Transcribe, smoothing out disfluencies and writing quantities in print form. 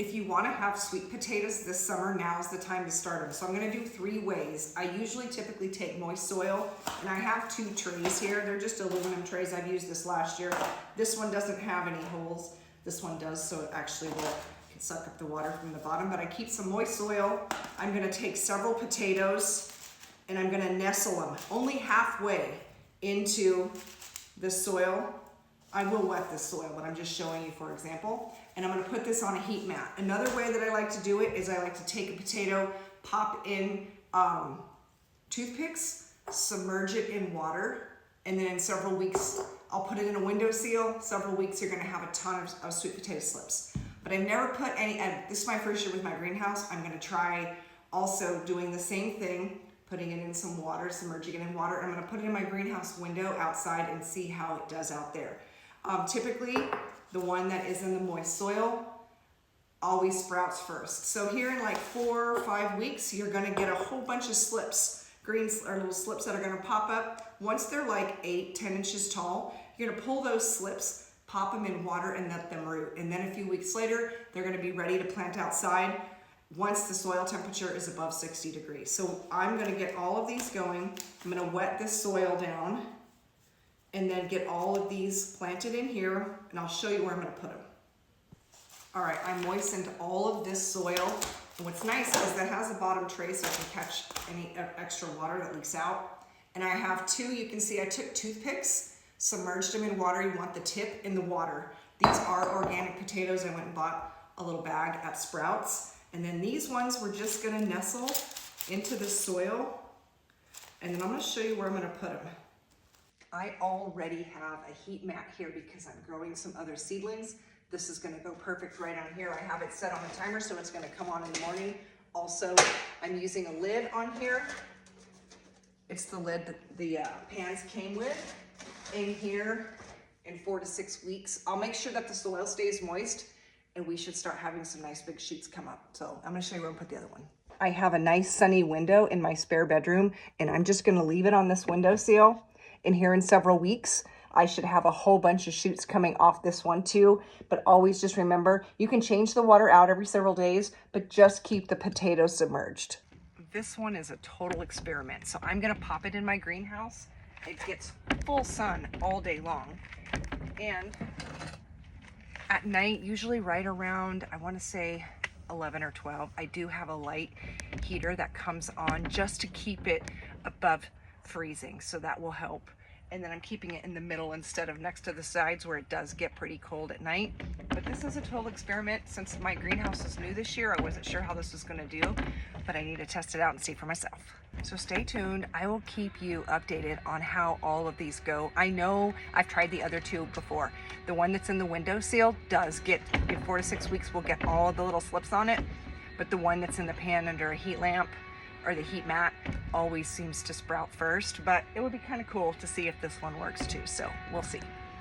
If you want to have sweet potatoes this summer, now's the time to start them. So I'm going to do 3 ways. I typically take moist soil, and I have 2 trays here. They're just aluminum trays. I've used this last year. This one doesn't have any holes. This one does, so it actually can suck up the water from the bottom. But I keep some moist soil. I'm going to take several potatoes, and I'm going to nestle them only halfway into the soil. I will wet this soil, but I'm just showing you for example. And I'm gonna put this on a heat mat. Another way that I like to do it is I like to take a potato, pop in toothpicks, submerge it in water, and then in several weeks, I'll put it in a windowsill. Several weeks, you're gonna have a ton of sweet potato slips. But I've never put any, this is my first year with my greenhouse. I'm gonna try also doing the same thing, putting it in some water, submerging it in water. I'm gonna put it in my greenhouse window outside and see how it does out there. Typically, the one that is in the moist soil always sprouts first. So here in like 4 or 5 weeks, you're gonna get a whole bunch of slips, little slips that are gonna pop up. Once they're like 8, 10 inches tall, you're gonna pull those slips, pop them in water and let them root. And then a few weeks later, they're gonna be ready to plant outside once the soil temperature is above 60 degrees. So I'm gonna get all of these going. I'm gonna wet this soil down and then get all of these planted in here, and I'll show you where I'm gonna put them. All right, I moistened all of this soil. And what's nice is that it has a bottom tray so I can catch any extra water that leaks out. And I have 2, you can see I took toothpicks, submerged them in water. You want the tip in the water. These are organic potatoes. I went and bought a little bag at Sprouts. And then these ones we're just gonna nestle into the soil. And then I'm gonna show you where I'm gonna put them. I already have a heat mat here because I'm growing some other seedlings. This is gonna go perfect right on here. I have it set on the timer so it's gonna come on in the morning. Also, I'm using a lid on here. It's the lid that the pans came with. In here, in 4 to 6 weeks, I'll make sure that the soil stays moist and we should start having some nice big shoots come up. So I'm gonna show you where I'm gonna put the other one. I have a nice sunny window in my spare bedroom, and I'm just gonna leave it on this windowsill. And here in several weeks, I should have a whole bunch of shoots coming off this one too. But always just remember, you can change the water out every several days, but just keep the potatoes submerged. This one is a total experiment. So I'm gonna pop it in my greenhouse. It gets full sun all day long. And at night, usually right around, I wanna say 11 or 12, I do have a light heater that comes on just to keep it above freezing, so that will help. And then I'm keeping it in the middle instead of next to the sides where it does get pretty cold at night. But this is a total experiment. Since my greenhouse is new this year, I wasn't sure how this was going to do, but I need to test it out and see for myself. So stay tuned. I will keep you updated on how all of these go. I know I've tried the other 2 before. The one that's in the windowsill does get, in 4 to 6 weeks, we'll get all of the little slips on it. But the one that's in the pan under a heat lamp or the heat mat always seems to sprout first, but it would be kind of cool to see if this one works too, so we'll see.